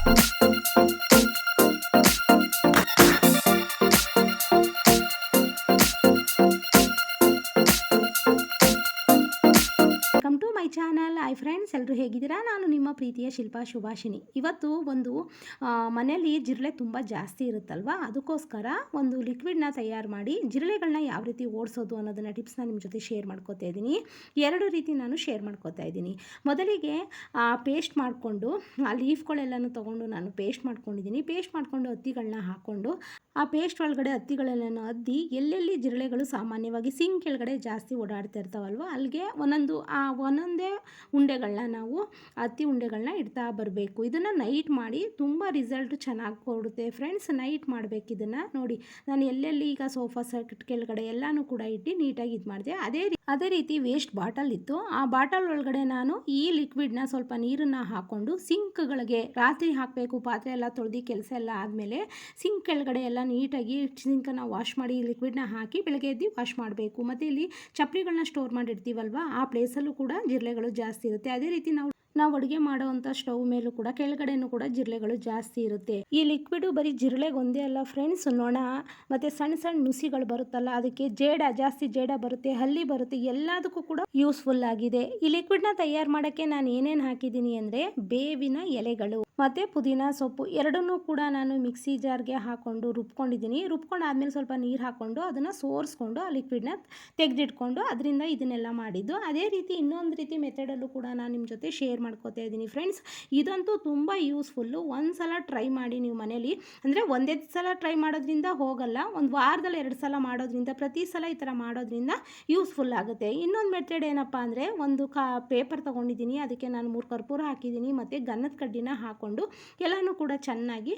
Welcome to my channel. Hi friends, ಎಲ್ಲರೂ ಹೇಗಿದ್ದೀರಾ? ನಾನು ನಿಮ್ಮ ಪ್ರೀತಿಯ ಶಿಲ್ಪಾ ಶುಭಾಷಿಣಿ. ಇವತ್ತು ಒಂದು ಮನೆಯಲ್ಲಿ ಜಿರಳೆ ತುಂಬ ಜಾಸ್ತಿ ಇರುತ್ತಲ್ವ, ಅದಕ್ಕೋಸ್ಕರ ಒಂದು ಲಿಕ್ವಿಡ್ನ ತಯಾರು ಮಾಡಿ ಜಿರಳೆಗಳನ್ನ ಯಾವ ರೀತಿ ಓಡಿಸೋದು ಅನ್ನೋದನ್ನು ಟಿಪ್ಸ್ನ ನಿಮ್ಮ ಜೊತೆ ಶೇರ್ ಮಾಡ್ಕೋತಾ ಇದ್ದೀನಿ. ಎರಡು ರೀತಿ ನಾನು ಶೇರ್ ಮಾಡ್ಕೋತಾ ಇದ್ದೀನಿ. ಮೊದಲಿಗೆ ಪೇಸ್ಟ್ ಮಾಡಿಕೊಂಡು ಆ ಲೀಫ್ಗಳೆಲ್ಲನೂ ತೊಗೊಂಡು ನಾನು ಪೇಸ್ಟ್ ಮಾಡ್ಕೊಂಡಿದ್ದೀನಿ. ಪೇಸ್ಟ್ ಮಾಡಿಕೊಂಡು ಹತ್ತಿಗಳನ್ನ ಹಾಕ್ಕೊಂಡು ಆ ಪೇಸ್ಟ್ ಒಳಗಡೆ ಹತ್ತಿಗಳೆಲ್ಲನೂ ಅದ್ದಿ ಎಲ್ಲೆಲ್ಲಿ ಜಿರಳೆಗಳು ಸಾಮಾನ್ಯವಾಗಿ ಸಿಂಕ್ ಕೆಳಗಡೆ ಜಾಸ್ತಿ ಓಡಾಡ್ತಾ ಇರ್ತಾವಲ್ವ, ಅಲ್ಲಿಗೆ ಒಂದೊಂದೇ ಉಂಡೆಗಳನ್ನ ನಾವು ಹತ್ತಿ ಉಂಡೆಗಳನ್ನ ಇಡ್ತಾ ಬರಬೇಕು. ಇದನ್ನು ನೈಟ್ ಮಾಡಿ ತುಂಬ ರಿಸಲ್ಟ್ ಚೆನ್ನಾಗಿ ಕೊಡುತ್ತೆ ಫ್ರೆಂಡ್ಸ್. ನೈಟ್ ಮಾಡಬೇಕು ಇದನ್ನು. ನೋಡಿ, ನಾನು ಎಲ್ಲೆಲ್ಲಿ ಈಗ ಸೋಫಾ ಸೆಟ್ ಕೆಳಗಡೆ ಎಲ್ಲನೂ ಕೂಡ ಇಟ್ಟು ನೀಟಾಗಿ ಇದು ಮಾಡಿದೆ. ಅದೇ ರೀತಿ ವೇಸ್ಟ್ ಬಾಟಲ್ ಇತ್ತು. ಆ ಬಾಟಲ್ ಒಳಗಡೆ ನಾನು ಈ ಲಿಕ್ವಿಡ್ನ ಸ್ವಲ್ಪ ನೀರನ್ನು ಹಾಕ್ಕೊಂಡು ಸಿಂಕ್ಗಳಿಗೆ ರಾತ್ರಿ ಹಾಕಬೇಕು. ಪಾತ್ರೆ ಎಲ್ಲ ತೊಳೆದು ಕೆಲಸ ಎಲ್ಲ ಆದಮೇಲೆ ಸಿಂಕ್ ಕೆಳಗಡೆ ಎಲ್ಲ ನೀಟಾಗಿ ಸಿಂಕನ್ನು ವಾಶ್ ಮಾಡಿ ಲಿಕ್ವಿಡ್ನ ಹಾಕಿ ಬೆಳಗ್ಗೆ ಎದ್ದು ವಾಶ್ ಮಾಡಬೇಕು. ಮತ್ತು ಇಲ್ಲಿ ಚಪ್ಪಲಿಗಳನ್ನ ಸ್ಟೋರ್ ಮಾಡಿರ್ತೀವಲ್ವ, ಆ ಪ್ಲೇಸಲ್ಲೂ ಕೂಡ ಜಿರಳೆಗಳು ಜಾಸ್ತಿ ಇರುತ್ತೆ. ಅದೇ ರೀತಿ ನಾವು ಅಡುಗೆ ಮಾಡೋವಂಥ ಸ್ಟವ್ ಮೇಲೂ ಕೂಡ ಕೆಳಗಡೆನೂ ಕೂಡ ಜಿರಳೆಗಳು ಜಾಸ್ತಿ ಇರುತ್ತೆ. ಈ ಲಿಕ್ವಿಡು ಬರೀ ಜಿರಳೆಗೆ ಒಂದೇ ಅಲ್ಲ ಫ್ರೆಂಡ್ಸ್, ನೊಣ ಮತ್ತು ಸಣ್ಣ ಸಣ್ಣ ನುಸಿಗಳು ಬರುತ್ತಲ್ಲ, ಅದಕ್ಕೆ ಜಾಸ್ತಿ ಜೇಡ ಬರುತ್ತೆ, ಹಲ್ಲಿ ಬರುತ್ತೆ, ಎಲ್ಲದಕ್ಕೂ ಕೂಡ ಯೂಸ್ಫುಲ್ ಆಗಿದೆ. ಈ ಲಿಕ್ವಿಡ್ನ ತಯಾರು ಮಾಡೋಕ್ಕೆ ನಾನು ಏನೇನು ಹಾಕಿದ್ದೀನಿ ಅಂದರೆ ಬೇವಿನ ಎಲೆಗಳು ಮತ್ತು ಪುದೀನ ಸೊಪ್ಪು ಎರಡನ್ನೂ ಕೂಡ ನಾನು ಮಿಕ್ಸಿ ಜಾರ್ಗೆ ಹಾಕ್ಕೊಂಡು ರುಬ್ಕೊಂಡಿದ್ದೀನಿ. ರುಬ್ಕೊಂಡಾದ್ಮೇಲೆ ಸ್ವಲ್ಪ ನೀರು ಹಾಕ್ಕೊಂಡು ಅದನ್ನು ಸೋರಿಸ್ಕೊಂಡು ಆ ಲಿಕ್ವಿಡ್ನ ತೆಗೆದಿಟ್ಕೊಂಡು ಅದರಿಂದ ಇದನ್ನೆಲ್ಲ ಮಾಡಿದ್ದು. ಅದೇ ರೀತಿ ಇನ್ನೊಂದು ರೀತಿ ಮೆಥಡಲ್ಲೂ ಕೂಡ ನಾನು ನಿಮ್ಮ ಜೊತೆ ಶೇರ್ ಮಾಡ್ಕೋತಾ ಇದ್ದೀನಿ ಫ್ರೆಂಡ್ಸ್. ಇದಂತೂ ತುಂಬ ಯೂಸ್ಫುಲ್ಲು. ಒಂದು ಸಲ ಟ್ರೈ ಮಾಡಿ ನೀವು ಮನೇಲಿ. ಅಂದರೆ ಒಂದೇ ಸಲ ಟ್ರೈ ಮಾಡೋದ್ರಿಂದ ಹೋಗಲ್ಲ, ಒಂದು ವಾರದಲ್ಲಿ 2 ಸಲ ಮಾಡೋದ್ರಿಂದ, ಪ್ರತಿ ಸಲ ಈ ಥರ ಮಾಡೋದ್ರಿಂದ ಯೂಸ್ಫುಲ್ ಆಗುತ್ತೆ. ಇನ್ನೊಂದು ಮೆಥಡ್ ಏನಪ್ಪ ಅಂದರೆ, ಒಂದು ಪೇಪರ್ ತೊಗೊಂಡಿದ್ದೀನಿ, ಅದಕ್ಕೆ ನಾನು 3 ಕರ್ಪೂರ ಹಾಕಿದ್ದೀನಿ ಮತ್ತು ಗಂಧದ ಕಡ್ಡಿನ ಹಾಕ್ಕೊಂಡು ಎಲ್ಲನೂ ಕೂಡ ಚೆನ್ನಾಗಿ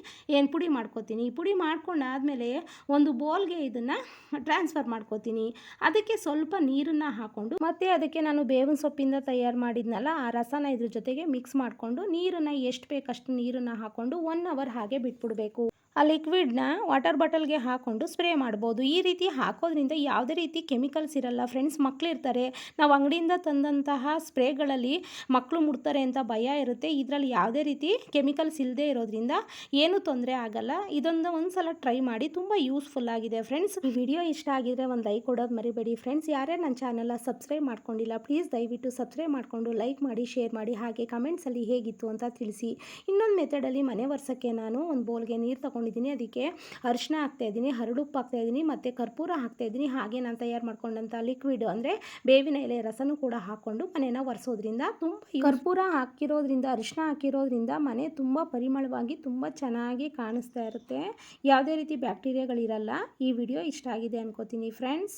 ಪುಡಿ ಮಾಡ್ಕೋತೀನಿ. ಪುಡಿ ಮಾಡ್ಕೊಂಡಾದಮೇಲೆ ಒಂದು ಬೌಲ್ಗೆ ಇದನ್ನು ಟ್ರಾನ್ಸ್ಫರ್ ಮಾಡ್ಕೋತೀನಿ. ಅದಕ್ಕೆ ಸ್ವಲ್ಪ ನೀರನ್ನು ಹಾಕ್ಕೊಂಡು ಮತ್ತು ಅದಕ್ಕೆ ನಾನು ಬೇವಿನ ಸೊಪ್ಪಿಂದ ತಯಾರು ಮಾಡಿದ್ನಲ್ಲ ಆ ರಸನ ಇದ್ರ ಜೊತೆಗೆ ಮಿಕ್ಸ್ ಮಾಡಿಕೊಂಡು ನೀರನ್ನು ಎಷ್ಟು ಬೇಕಷ್ಟು ನೀರನ್ನು ಹಾಕ್ಕೊಂಡು 1 ಅವರ್ ಹಾಗೆ ಬಿಟ್ಬಿಡಬೇಕು. ಆ ಲಿಕ್ವಿಡ್ನ ವಾಟರ್ ಬಾಟಲ್ಗೆ ಹಾಕ್ಕೊಂಡು ಸ್ಪ್ರೇ ಮಾಡ್ಬೋದು. ಈ ರೀತಿ ಹಾಕೋದ್ರಿಂದ ಯಾವುದೇ ರೀತಿ ಕೆಮಿಕಲ್ಸ್ ಇರಲ್ಲ ಫ್ರೆಂಡ್ಸ್. ಮಕ್ಕಳಿರ್ತಾರೆ, ನಾವು ಅಂಗಡಿಯಿಂದ ತಂದಂತಹ ಸ್ಪ್ರೇಗಳಲ್ಲಿ ಮಕ್ಕಳು ಮುಡ್ತಾರೆ ಅಂತ ಭಯ ಇರುತ್ತೆ. ಇದರಲ್ಲಿ ಯಾವುದೇ ರೀತಿ ಕೆಮಿಕಲ್ಸ್ ಇಲ್ಲದೆ ಇರೋದ್ರಿಂದ ಏನೂ ತೊಂದರೆ ಆಗಲ್ಲ. ಒಂದು ಸಲ ಟ್ರೈ ಮಾಡಿ, ತುಂಬ ಯೂಸ್ಫುಲ್ ಆಗಿದೆ ಫ್ರೆಂಡ್ಸ್. ಈ ವಿಡಿಯೋ ಇಷ್ಟ ಆಗಿದ್ರೆ ಒಂದು ಲೈಕ್ ಕೊಡೋದು ಮರಿಬೇಡಿ ಫ್ರೆಂಡ್ಸ್. ಯಾರೇ ನನ್ನ ಚಾನಲ್ನ ಸಬ್ಸ್ಕ್ರೈಬ್ ಮಾಡ್ಕೊಂಡಿಲ್ಲ, ಪ್ಲೀಸ್ ದಯವಿಟ್ಟು ಸಬ್ಸ್ಕ್ರೈಬ್ ಮಾಡಿಕೊಂಡು ಲೈಕ್ ಮಾಡಿ, ಶೇರ್ ಮಾಡಿ, ಹಾಗೆ ಕಮೆಂಟ್ಸಲ್ಲಿ ಹೇಗಿತ್ತು ಅಂತ ತಿಳಿಸಿ. ಇನ್ನೊಂದು ಮೆಥಡಲ್ಲಿ ಮನೆ ವರ್ಷಕ್ಕೆ ನಾನು ಒಂದು ಬೌಲ್ಗೆ ನೀರು ತಗೊಂಡಿದ್ದೀನಿ, ಅದಕ್ಕೆ ಅರಿಶಿನ ಹಾಕ್ತಾಯಿದ್ದೀನಿ, ಹರಳುಪ್ಪು ಹಾಕ್ತಾಯಿದ್ದೀನಿ ಮತ್ತು ಕರ್ಪೂರ ಹಾಕ್ತಾಯಿದ್ದೀನಿ. ಹಾಗೆ ನಾನು ತಯಾರು ಮಾಡ್ಕೊಂಡಂಥ ಲಿಕ್ವಿಡ್ ಅಂದರೆ ಬೇವಿನ ಎಲೆ ರಸನೂ ಕೂಡ ಹಾಕ್ಕೊಂಡು ಮನೆನ ಒರೆಸೋದ್ರಿಂದ, ತುಂಬ ಕರ್ಪೂರ ಹಾಕಿರೋದ್ರಿಂದ, ಅರಿಶಿನ ಹಾಕಿರೋದ್ರಿಂದ ಮನೆ ತುಂಬ ಪರಿಮಳವಾಗಿ ತುಂಬ ಚೆನ್ನಾಗಿ ಕಾಣಿಸ್ತಾ ಇರುತ್ತೆ. ಯಾವುದೇ ರೀತಿ ಬ್ಯಾಕ್ಟೀರಿಯಾಗಳಿರಲ್ಲ. ಈ ವಿಡಿಯೋ ಇಷ್ಟ ಆಗಿದೆ ಅನ್ಕೋತೀನಿ ಫ್ರೆಂಡ್ಸ್.